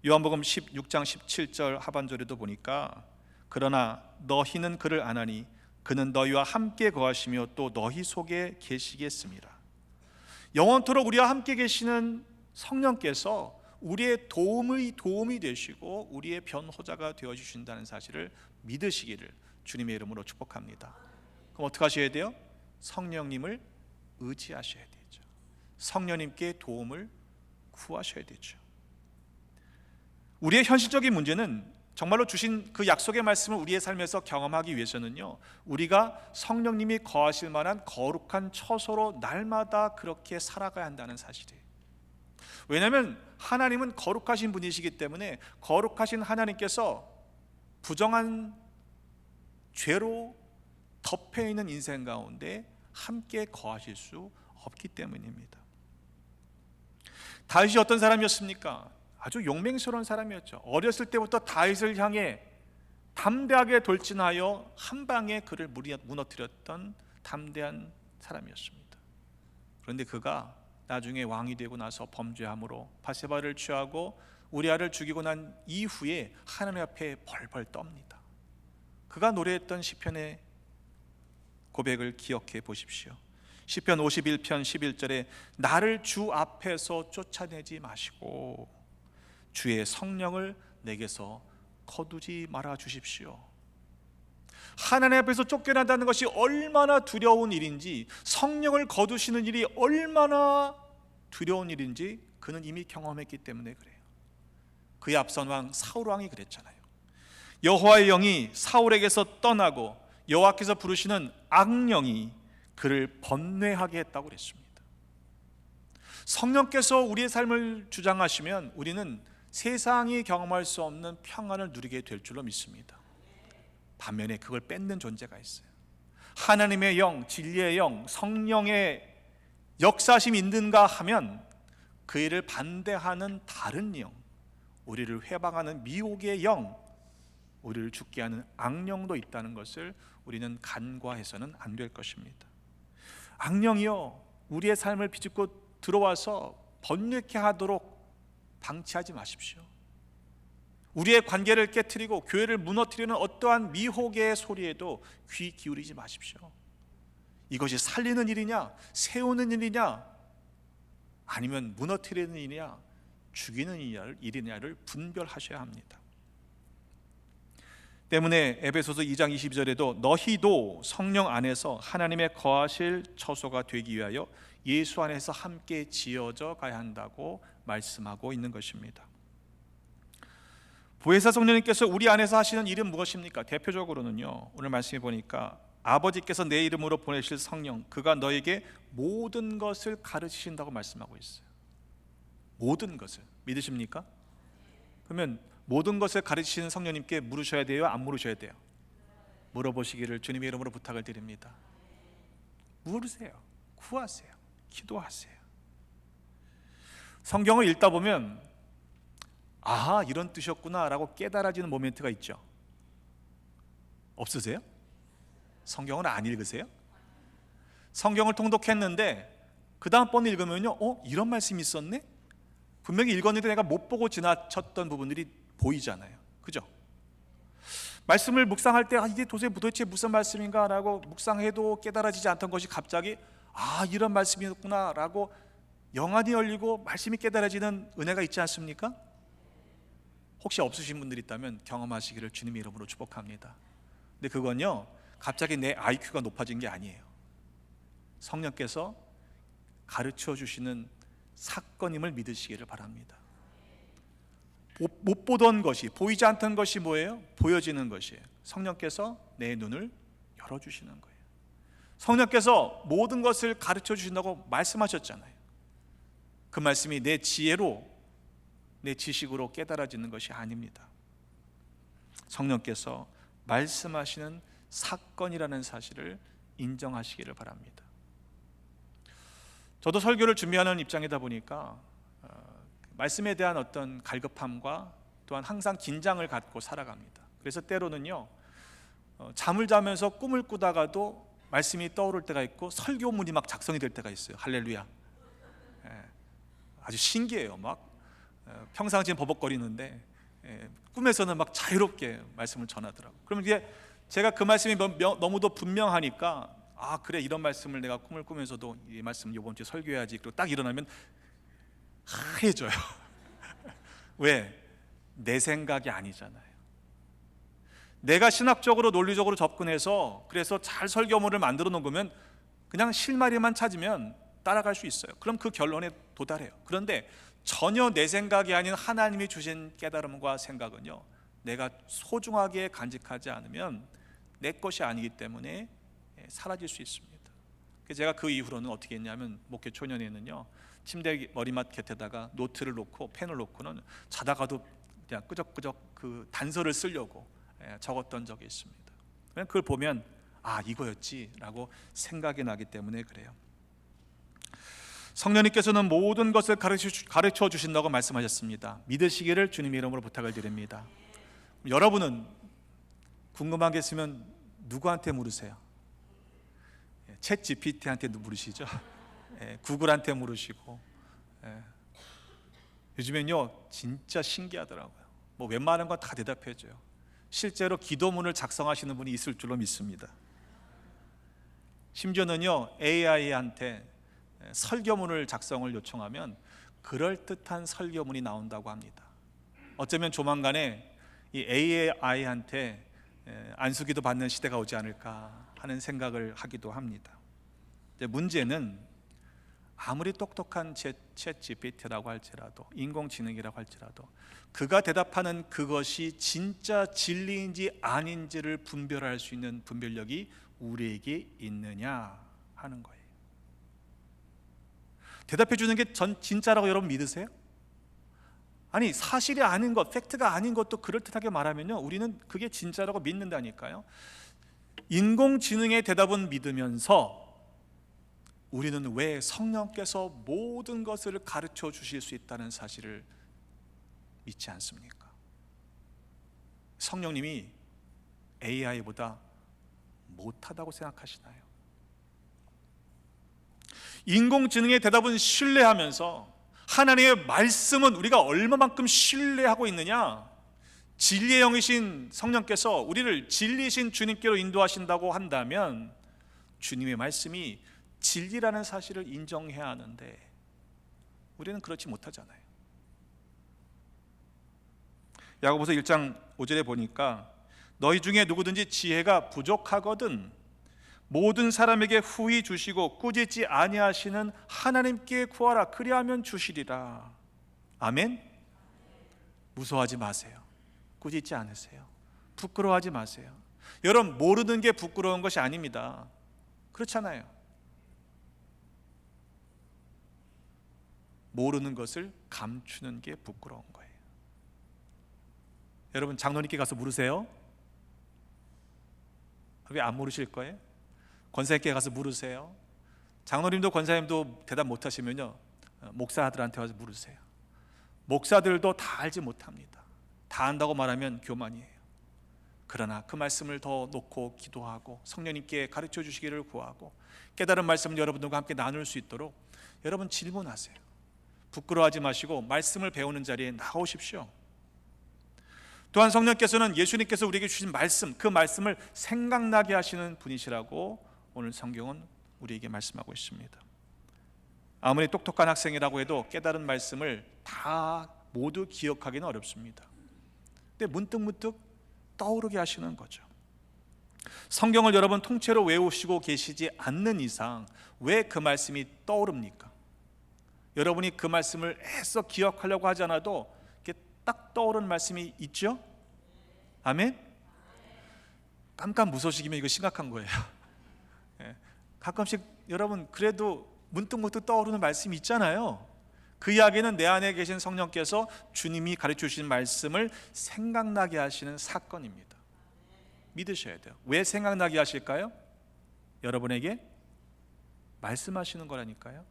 요한복음 16장 17절 하반절에도 보니까 그러나 너희는 그를 아나니 그는 너희와 함께 거하시며 또 너희 속에 계시겠습니다. 영원토록 우리와 함께 계시는 성령께서 우리의 도움이 되시고 우리의 변호자가 되어주신다는 사실을 믿으시기를 주님의 이름으로 축복합니다. 그럼 어떻게 하셔야 돼요? 성령님을 의지하셔야 되죠. 성령님께 도움을 구하셔야 되죠. 우리의 현실적인 문제는 정말로 주신 그 약속의 말씀을 우리의 삶에서 경험하기 위해서는요, 우리가 성령님이 거하실 만한 거룩한 처소로 날마다 그렇게 살아가야 한다는 사실이에요. 왜냐하면 하나님은 거룩하신 분이시기 때문에 거룩하신 하나님께서 부정한 죄로 덮여 있는 인생 가운데 함께 거하실 수 없기 때문입니다. 다윗이 어떤 사람이었습니까? 아주 용맹스러운 사람이었죠. 어렸을 때부터 다윗을 향해 담대하게 돌진하여 한 방에 그를 무너뜨렸던 담대한 사람이었습니다. 그런데 그가 나중에 왕이 되고 나서 범죄함으로 바세바를 취하고 우리아를 죽이고 난 이후에 하나님 앞에 벌벌 떱니다. 그가 노래했던 시편의 고백을 기억해 보십시오. 시편 51편 11절에 나를 주 앞에서 쫓아내지 마시고 주의 성령을 내게서 거두지 말아 주십시오. 하나님 앞에서 쫓겨난다는 것이 얼마나 두려운 일인지, 성령을 거두시는 일이 얼마나 두려운 일인지 그는 이미 경험했기 때문에 그래요. 그의 앞선 왕 사울 왕이 그랬잖아요. 여호와의 영이 사울에게서 떠나고 여호와께서 부르시는 악령이 그를 번뇌하게 했다고 그랬습니다. 성령께서 우리의 삶을 주장하시면 우리는 세상이 경험할 수 없는 평안을 누리게 될 줄로 믿습니다. 반면에 그걸 뺏는 존재가 있어요. 하나님의 영, 진리의 영, 성령의 역사심이 있는가 하면 그 일을 반대하는 다른 영, 우리를 회방하는 미혹의 영, 우리를 죽게 하는 악령도 있다는 것을 우리는 간과해서는 안 될 것입니다. 악령이요, 우리의 삶을 비집고 들어와서 번뇌케 하도록 방치하지 마십시오. 우리의 관계를 깨트리고 교회를 무너뜨리는 어떠한 미혹의 소리에도 귀 기울이지 마십시오. 이것이 살리는 일이냐, 세우는 일이냐, 아니면 무너뜨리는 일이냐, 죽이는 일이냐를 분별하셔야 합니다. 때문에 에베소서 2장 22절에도 너희도 성령 안에서 하나님의 거하실 처소가 되기 위하여 예수 안에서 함께 지어져 가야 한다고 말씀하고 있는 것입니다. 보혜사 성령님께서 우리 안에서 하시는 일은 무엇입니까? 대표적으로는요, 오늘 말씀해 보니까 아버지께서 내 이름으로 보내실 성령, 그가 너에게 모든 것을 가르치신다고 말씀하고 있어요. 모든 것을. 믿으십니까? 그러면 모든 것을 가르치시는 성령님께 물으셔야 돼요? 안 물으셔야 돼요? 물어보시기를 주님의 이름으로 부탁을 드립니다. 물으세요. 구하세요. 기도하세요. 성경을 읽다 보면 아하, 이런 뜻이었구나 라고 깨달아지는 모멘트가 있죠. 없으세요? 성경을 안 읽으세요? 성경을 통독했는데 그 다음번 읽으면요, 이런 말씀이 있었네? 분명히 읽었는데 내가 못 보고 지나쳤던 부분들이 보이잖아요. 그죠? 말씀을 묵상할 때 이게 도대체 무슨 말씀인가 라고 묵상해도 깨달아지지 않던 것이 갑자기 이런 말씀이었구나 라고 영안이 열리고 말씀이 깨달아지는 은혜가 있지 않습니까? 혹시 없으신 분들이 있다면 경험하시기를 주님의 이름으로 축복합니다. 근데 그건요, 갑자기 내 IQ가 높아진 게 아니에요. 성령께서 가르쳐 주시는 사건임을 믿으시기를 바랍니다. 못 보던 것이, 보이지 않던 것이 뭐예요? 보여지는 것이에요. 성령께서 내 눈을 열어주시는 거예요. 성령께서 모든 것을 가르쳐 주신다고 말씀하셨잖아요. 그 말씀이 내 지혜로, 내 지식으로 깨달아지는 것이 아닙니다. 성령께서 말씀하시는 사건이라는 사실을 인정하시기를 바랍니다. 저도 설교를 준비하는 입장이다 보니까 말씀에 대한 어떤 갈급함과 또한 항상 긴장을 갖고 살아갑니다. 그래서 때로는요, 잠을 자면서 꿈을 꾸다가도 말씀이 떠오를 때가 있고 설교문이 막 작성이 될 때가 있어요. 할렐루야. 아주 신기해요. 막 평상시엔 버벅거리는데 꿈에서는 막 자유롭게 말씀을 전하더라고요. 그러면 이제 제가 그 말씀이 너무도 분명하니까 그래, 이런 말씀을 내가 꿈을 꾸면서도 이 말씀 이번 주에 설교해야지. 그리고 딱 일어나면 하얘져요. 왜? 내 생각이 아니잖아요. 내가 신학적으로 논리적으로 접근해서 그래서 잘 설교문을 만들어 놓은 거면 그냥 실마리만 찾으면 따라갈 수 있어요. 그럼 그 결론에 도달해요. 그런데 전혀 내 생각이 아닌 하나님이 주신 깨달음과 생각은요, 내가 소중하게 간직하지 않으면 내 것이 아니기 때문에 사라질 수 있습니다. 제가 그 이후로는 어떻게 했냐면, 목회 초년에는요, 침대 머리맡 곁에다가 노트를 놓고 펜을 놓고는 자다가도 그냥 끄적끄적 그 단서를 쓰려고 적었던 적이 있습니다. 그걸 보면 이거였지라고 생각이 나기 때문에 그래요. 성령님께서는 모든 것을 가르쳐 주신다고 말씀하셨습니다. 믿으시기를 주님의 이름으로 부탁을 드립니다. 여러분은 궁금한 게 있으면 누구한테 물으세요? 챗 GPT한테 물으시죠? 구글한테 물으시고. 요즘엔요 진짜 신기하더라고요. 뭐 웬만한 건 다 대답해 줘요. 실제로 기도문을 작성하시는 분이 있을 줄로 믿습니다. 심지어는요 AI한테 설교문을 작성을 요청하면 그럴듯한 설교문이 나온다고 합니다. 어쩌면 조만간에 이 AI한테 안수기도 받는 시대가 오지 않을까 하는 생각을 하기도 합니다. 문제는 아무리 똑똑한 챗 GPT라고 할지라도, 인공지능이라고 할지라도 그가 대답하는 그것이 진짜 진리인지 아닌지를 분별할 수 있는 분별력이 우리에게 있느냐 하는 거예요. 대답해 주는 게 진짜라고 여러분 믿으세요? 아니, 사실이 아닌 것, 팩트가 아닌 것도 그럴듯하게 말하면요, 우리는 그게 진짜라고 믿는다니까요. 인공지능의 대답은 믿으면서 우리는 왜 성령께서 모든 것을 가르쳐 주실 수 있다는 사실을 믿지 않습니까? 성령님이 AI보다 못하다고 생각하시나요? 인공지능의 대답은 신뢰하면서 하나님의 말씀은 우리가 얼마만큼 신뢰하고 있느냐? 진리의 영이신 성령께서 우리를 진리이신 주님께로 인도하신다고 한다면 주님의 말씀이 진리라는 사실을 인정해야 하는데 우리는 그렇지 못하잖아요. 야고보서 1장 5절에 보니까 너희 중에 누구든지 지혜가 부족하거든 모든 사람에게 후히 주시고 꾸짖지 아니하시는 하나님께 구하라 그리하면 주시리라. 아멘. 무서워하지 마세요. 꾸짖지 않으세요. 부끄러워하지 마세요. 여러분, 모르는 게 부끄러운 것이 아닙니다. 그렇잖아요. 모르는 것을 감추는 게 부끄러운 거예요. 여러분, 장로님께 가서 물으세요. 왜 안 물으실 거예요? 권사님께 가서 물으세요. 장로님도 권사님도 대답 못하시면요, 목사들한테 가서 물으세요. 목사들도 다 알지 못합니다. 다 안다고 말하면 교만이에요. 그러나 그 말씀을 더 놓고 기도하고 성령님께 가르쳐 주시기를 구하고 깨달은 말씀을 여러분들과 함께 나눌 수 있도록 여러분 질문하세요. 부끄러워하지 마시고 말씀을 배우는 자리에 나오십시오. 또한 성령께서는 예수님께서 우리에게 주신 말씀, 그 말씀을 생각나게 하시는 분이시라고 오늘 성경은 우리에게 말씀하고 있습니다. 아무리 똑똑한 학생이라고 해도 깨달은 말씀을 다 모두 기억하기는 어렵습니다. 근데 문득문득 떠오르게 하시는 거죠. 성경을 여러분 통째로 외우시고 계시지 않는 이상 왜 그 말씀이 떠오릅니까? 여러분이 그 말씀을 애써 기억하려고 하지 않아도 이렇게 딱 떠오르는 말씀이 있죠? 아멘? 깜깜 무소식이면 이거 심각한 거예요. 가끔씩 여러분 그래도 문득문득 떠오르는 말씀이 있잖아요. 그 이야기는 내 안에 계신 성령께서 주님이 가르쳐 주신 말씀을 생각나게 하시는 사건입니다. 믿으셔야 돼요. 왜 생각나게 하실까요? 여러분에게 말씀하시는 거라니까요.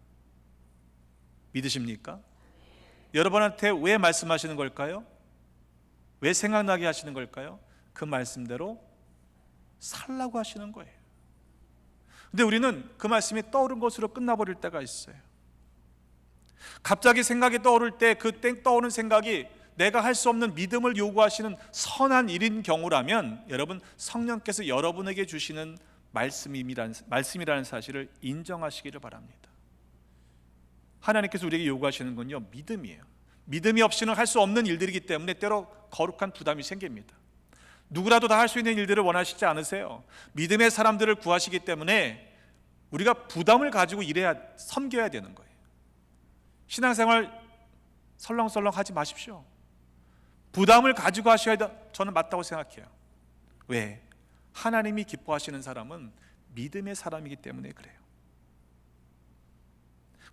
믿으십니까? 여러분한테 왜 말씀하시는 걸까요? 왜 생각나게 하시는 걸까요? 그 말씀대로 살라고 하시는 거예요. 근데 우리는 그 말씀이 떠오른 것으로 끝나버릴 때가 있어요. 갑자기 생각이 떠오를 때 그 떠오른 생각이 내가 할 수 없는 믿음을 요구하시는 선한 일인 경우라면 여러분, 성령께서 여러분에게 주시는 말씀이라는 사실을 인정하시기를 바랍니다. 하나님께서 우리에게 요구하시는 건요, 믿음이에요. 믿음이 없이는 할 수 없는 일들이기 때문에 때로 거룩한 부담이 생깁니다. 누구라도 다 할 수 있는 일들을 원하시지 않으세요. 믿음의 사람들을 구하시기 때문에 우리가 부담을 가지고 섬겨야 되는 거예요. 신앙생활 설렁설렁 하지 마십시오. 부담을 가지고 하셔야 저는 맞다고 생각해요. 왜? 하나님이 기뻐하시는 사람은 믿음의 사람이기 때문에 그래요.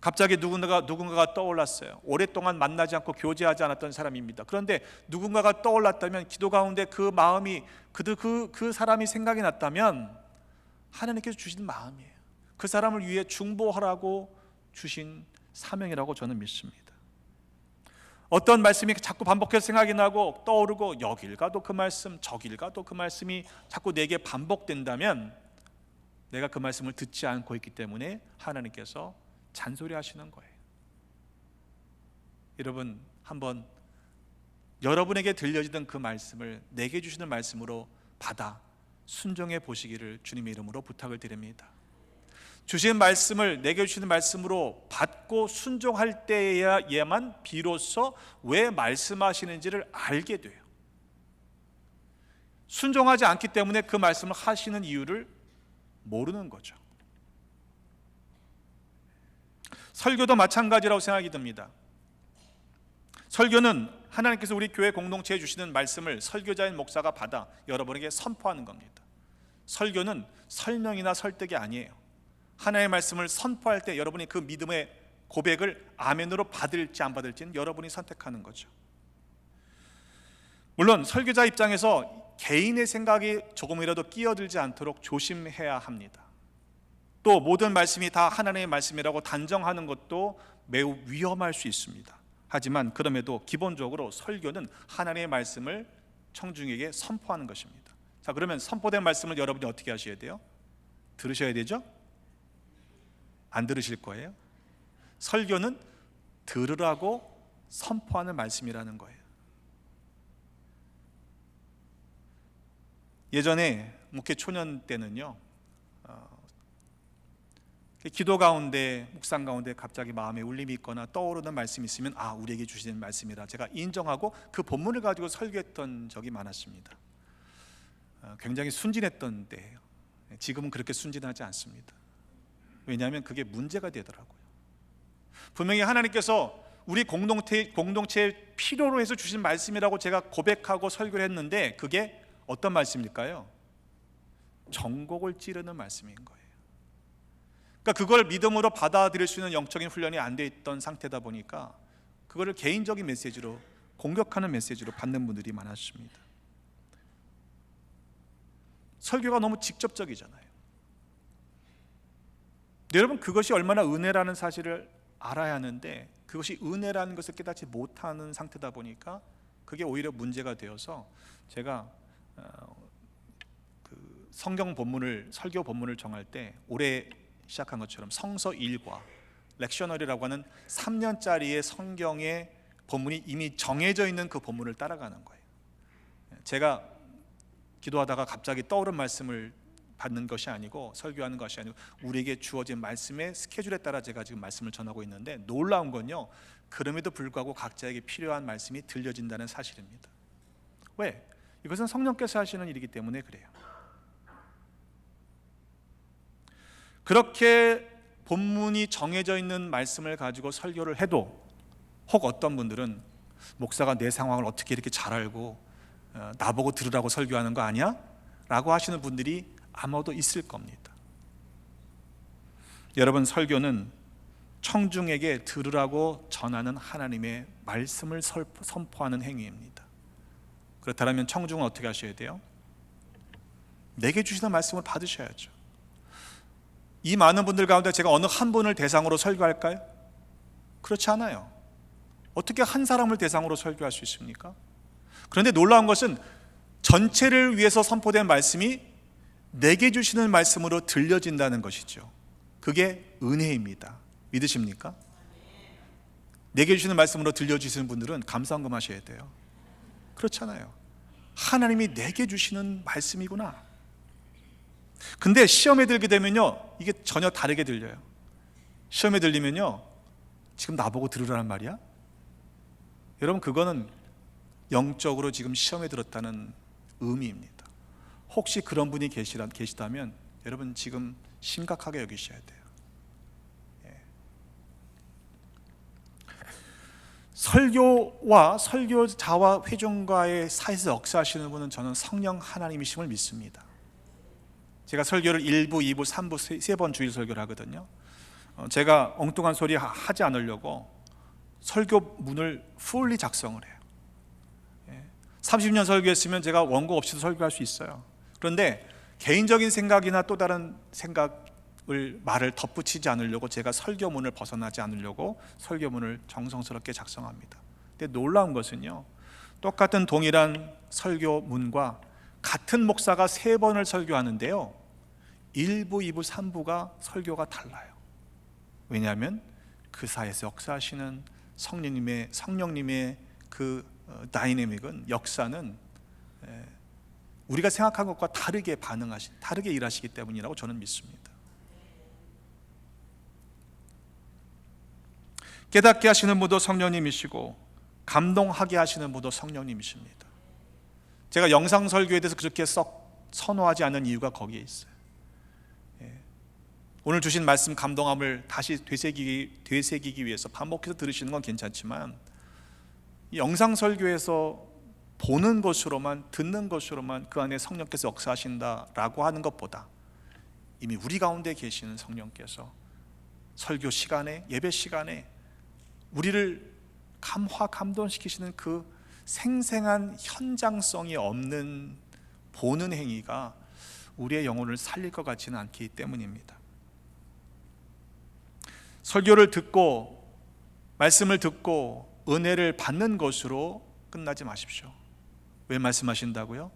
갑자기 누군가가 떠올랐어요. 오랫동안 만나지 않고 교제하지 않았던 사람입니다. 그런데 누군가가 떠올랐다면, 기도 가운데 그 마음이 그 사람이 생각이 났다면 하나님께서 주신 마음이에요. 그 사람을 위해 중보하라고 주신 사명이라고 저는 믿습니다. 어떤 말씀이 자꾸 반복해서 생각이 나고 떠오르고, 여길 가도 그 말씀, 저길 가도 그 말씀이 자꾸 내게 반복된다면 내가 그 말씀을 듣지 않고 있기 때문에 하나님께서 잔소리 하시는 거예요. 여러분, 한번 여러분에게 들려지던 그 말씀을 내게 주시는 말씀으로 받아 순종해 보시기를 주님의 이름으로 부탁을 드립니다. 주신 말씀을, 내게 주시는 말씀으로 받고 순종할 때에야만 비로소 왜 말씀하시는지를 알게 돼요. 순종하지 않기 때문에 그 말씀을 하시는 이유를 모르는 거죠. 설교도 마찬가지라고 생각이 듭니다. 설교는 하나님께서 우리 교회 공동체에 주시는 말씀을 설교자인 목사가 받아 여러분에게 선포하는 겁니다. 설교는 설명이나 설득이 아니에요. 하나님의 말씀을 선포할 때 여러분이 그 믿음의 고백을 아멘으로 받을지 안 받을지는 여러분이 선택하는 거죠. 물론 설교자 입장에서 개인의 생각이 조금이라도 끼어들지 않도록 조심해야 합니다. 또 모든 말씀이 다 하나님의 말씀이라고 단정하는 것도 매우 위험할 수 있습니다. 하지만 그럼에도 기본적으로 설교는 하나님의 말씀을 청중에게 선포하는 것입니다. 자, 그러면 선포된 말씀을 여러분이 어떻게 하셔야 돼요? 들으셔야 되죠? 안 들으실 거예요? 설교는 들으라고 선포하는 말씀이라는 거예요. 예전에 목회 초년 때는요, 기도 가운데, 묵상 가운데 갑자기 마음에 울림이 있거나 떠오르는 말씀이 있으면 우리에게 주시는 말씀이라 제가 인정하고 그 본문을 가지고 설교했던 적이 많았습니다. 굉장히 순진했던 때예요. 지금은 그렇게 순진하지 않습니다. 왜냐하면 그게 문제가 되더라고요. 분명히 하나님께서 우리 공동체의 필요로 해서 주신 말씀이라고 제가 고백하고 설교를 했는데 그게 어떤 말씀일까요? 정곡을 찌르는 말씀인 거예요. 그러니까 그걸 믿음으로 받아들일 수 있는 영적인 훈련이 안 돼 있던 상태다 보니까 그거를 개인적인 메시지로, 공격하는 메시지로 받는 분들이 많았습니다. 설교가 너무 직접적이잖아요. 여러분, 그것이 얼마나 은혜라는 사실을 알아야 하는데 그것이 은혜라는 것을 깨닫지 못하는 상태다 보니까 그게 오히려 문제가 되어서 제가 그 성경 본문을, 설교 본문을 정할 때 올해 시작한 것처럼 성서 1과 렉셔너리라고 하는 3년짜리의 성경의 본문이 이미 정해져 있는 그 본문을 따라가는 거예요. 제가 기도하다가 갑자기 떠오른 말씀을 받는 것이 아니고, 설교하는 것이 아니고 우리에게 주어진 말씀의 스케줄에 따라 제가 지금 말씀을 전하고 있는데, 놀라운 건요, 그럼에도 불구하고 각자에게 필요한 말씀이 들려진다는 사실입니다. 왜? 이것은 성령께서 하시는 일이기 때문에 그래요. 그렇게 본문이 정해져 있는 말씀을 가지고 설교를 해도, 혹 어떤 분들은 목사가 내 상황을 어떻게 이렇게 잘 알고 나보고 들으라고 설교하는 거 아니야? 라고 하시는 분들이 아마도 있을 겁니다. 여러분, 설교는 청중에게 들으라고 전하는 하나님의 말씀을 선포하는 행위입니다. 그렇다면 청중은 어떻게 하셔야 돼요? 내게 주시는 말씀을 받으셔야죠. 이 많은 분들 가운데 제가 어느 한 분을 대상으로 설교할까요? 그렇지 않아요. 어떻게 한 사람을 대상으로 설교할 수 있습니까? 그런데 놀라운 것은 전체를 위해서 선포된 말씀이 내게 주시는 말씀으로 들려진다는 것이죠. 그게 은혜입니다. 믿으십니까? 내게 주시는 말씀으로 들려주시는 분들은 감사한금 하셔야 돼요. 그렇잖아요. 하나님이 내게 주시는 말씀이구나. 근데 시험에 들게 되면요, 이게 전혀 다르게 들려요. 시험에 들리면요, 지금 나보고 들으라는 말이야? 여러분, 그거는 영적으로 지금 시험에 들었다는 의미입니다. 혹시 그런 분이 계시다면 여러분 지금 심각하게 여기셔야 돼요. 설교와 설교자와 회중과의 사이에서 역사하시는 분은 저는 성령 하나님이심을 믿습니다. 제가 설교를 1부, 2부, 3부 세 번 주일 설교를 하거든요. 제가 엉뚱한 소리 하지 않으려고 설교문을 풀리 작성을 해요. 30년 설교했으면 제가 원고 없이도 설교할 수 있어요. 그런데 개인적인 생각이나 또 다른 말을 덧붙이지 않으려고 제가 설교문을 벗어나지 않으려고 설교문을 정성스럽게 작성합니다. 근데 놀라운 것은요, 똑같은 동일한 설교문과 같은 목사가 3번을 설교하는데요, 1부, 2부, 3부가 설교가 달라요. 왜냐하면 그 사이에서 역사하시는 성령님의 그 다이내믹은, 역사는 우리가 생각한 것과 다르게 다르게 일하시기 때문이라고 저는 믿습니다. 깨닫게 하시는 분도 성령님이시고 감동하게 하시는 분도 성령님이십니다. 제가 영상 설교에 대해서 그렇게 썩 선호하지 않는 이유가 거기에 있어요. 오늘 주신 말씀 감동함을 다시 되새기기 위해서 반복해서 들으시는 건 괜찮지만, 이 영상 설교에서 보는 것으로만, 듣는 것으로만 그 안에 성령께서 역사하신다라고 하는 것보다 이미 우리 가운데 계시는 성령께서 설교 시간에, 예배 시간에 우리를 감동시키시는 그 생생한 현장성이 없는 보는 행위가 우리의 영혼을 살릴 것 같지는 않기 때문입니다. 설교를 듣고 말씀을 듣고 은혜를 받는 것으로 끝나지 마십시오. 왜 말씀하신다고요?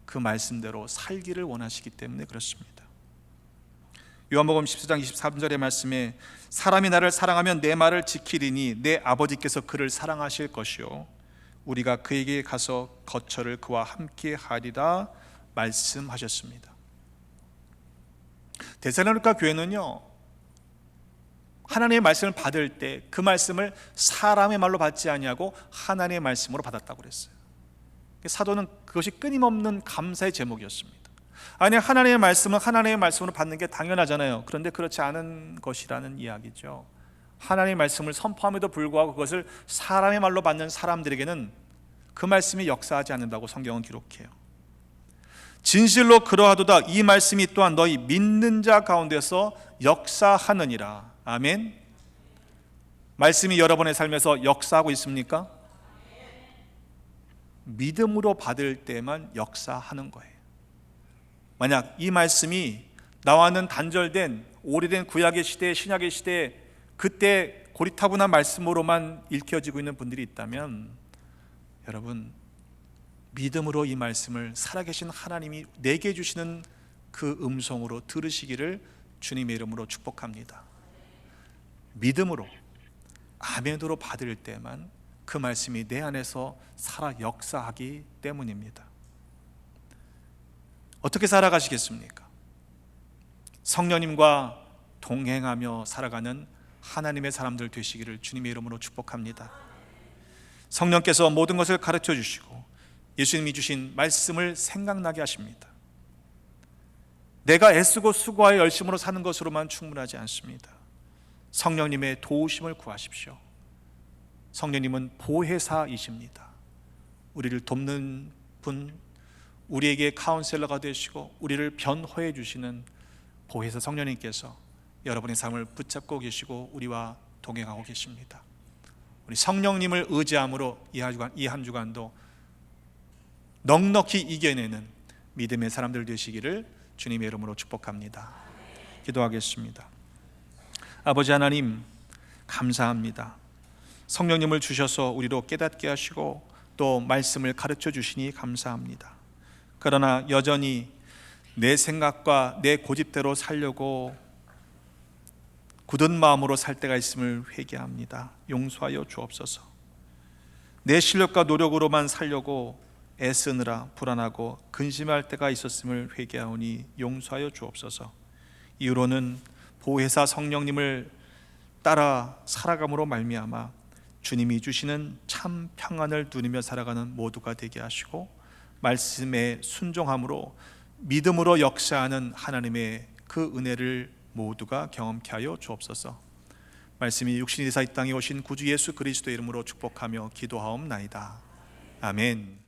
그 말씀대로 살기를 원하시기 때문에 그렇습니다. 요한복음 14장 23절의 말씀에 사람이 나를 사랑하면 내 말을 지키리니 내 아버지께서 그를 사랑하실 것이요 우리가 그에게 가서 거처를 그와 함께 하리라 말씀하셨습니다. 데살로니가 교회는요, 하나님의 말씀을 받을 때 그 말씀을 사람의 말로 받지 아니하고 하나님의 말씀으로 받았다고 그랬어요. 사도는 그것이 끊임없는 감사의 제목이었습니다. 아니, 하나님의 말씀은 하나님의 말씀으로 받는 게 당연하잖아요. 그런데 그렇지 않은 것이라는 이야기죠. 하나님의 말씀을 선포함에도 불구하고 그것을 사람의 말로 받는 사람들에게는 그 말씀이 역사하지 않는다고 성경은 기록해요. 진실로 그러하도다. 이 말씀이 또한 너희 믿는 자 가운데서 역사하느니라. 아멘. 말씀이 여러분의 삶에서 역사하고 있습니까? 믿음으로 받을 때만 역사하는 거예요. 만약 이 말씀이 나와는 단절된 오래된 구약의 시대, 신약의 시대에 그때 고리타분한 말씀으로만 읽혀지고 있는 분들이 있다면, 여러분, 믿음으로 이 말씀을 살아계신 하나님이 내게 주시는 그 음성으로 들으시기를 주님의 이름으로 축복합니다. 믿음으로, 아멘으로 받을 때만 그 말씀이 내 안에서 살아 역사하기 때문입니다. 어떻게 살아가시겠습니까? 성령님과 동행하며 살아가는 하나님의 사람들 되시기를 주님의 이름으로 축복합니다. 성령께서 모든 것을 가르쳐 주시고 예수님이 주신 말씀을 생각나게 하십니다. 내가 애쓰고 수고하여 열심으로 사는 것으로만 충분하지 않습니다. 성령님의 도우심을 구하십시오. 성령님은 보혜사이십니다. 우리를 돕는 분, 우리에게 카운셀러가 되시고 우리를 변호해 주시는 보혜사 성령님께서 여러분의 삶을 붙잡고 계시고 우리와 동행하고 계십니다. 우리 성령님을 의지함으로 이 한 주간도 넉넉히 이겨내는 믿음의 사람들 되시기를 주님의 이름으로 축복합니다. 기도하겠습니다. 아버지 하나님, 감사합니다. 성령님을 주셔서 우리로 깨닫게 하시고 또 말씀을 가르쳐 주시니 감사합니다. 그러나 여전히 내 생각과 내 고집대로 살려고 굳은 마음으로 살 때가 있음을 회개합니다. 용서하여 주옵소서. 내 실력과 노력으로만 살려고 애쓰느라 불안하고 근심할 때가 있었음을 회개하오니 용서하여 주옵소서. 이후로는 보혜사 성령님을 따라 살아감으로 말미암아 주님이 주시는 참 평안을 누리며 살아가는 모두가 되게 하시고 말씀에 순종함으로 믿음으로 역사하는 하나님의 그 은혜를 모두가 경험케 하여 주옵소서. 말씀이 육신이 되사 이 땅에 오신 구주 예수 그리스도의 이름으로 축복하며 기도하옵나이다. 아멘.